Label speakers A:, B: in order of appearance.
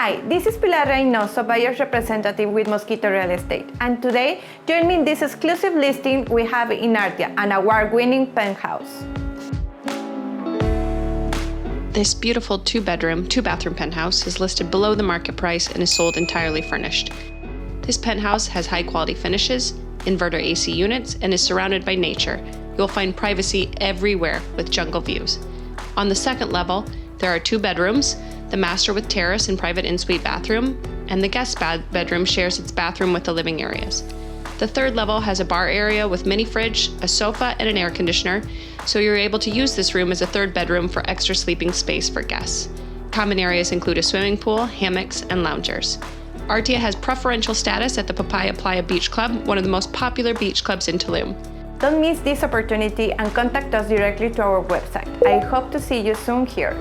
A: Hi, this is Pilar Reynoso, buyer's representative with Moskito Real Estate. And today, join me in this exclusive listing we have in Artia, an award-winning penthouse.
B: This beautiful 2-bedroom, 2-bathroom penthouse is listed below the market price and is sold entirely furnished. This penthouse has high-quality finishes, inverter AC units, and is surrounded by nature. You'll find privacy everywhere with jungle views. On the second level, there are 2 bedrooms, the master with terrace and private in-suite bathroom, and the guest bedroom shares its bathroom with the living areas. The third level has a bar area with mini fridge, a sofa, and an air conditioner, so you're able to use this room as a third bedroom for extra sleeping space for guests. Common areas include a swimming pool, hammocks, and loungers. Artia has preferential status at the Papaya Playa Beach Club, one of the most popular beach clubs in Tulum.
A: Don't miss this opportunity and contact us directly to our website. I hope to see you soon here.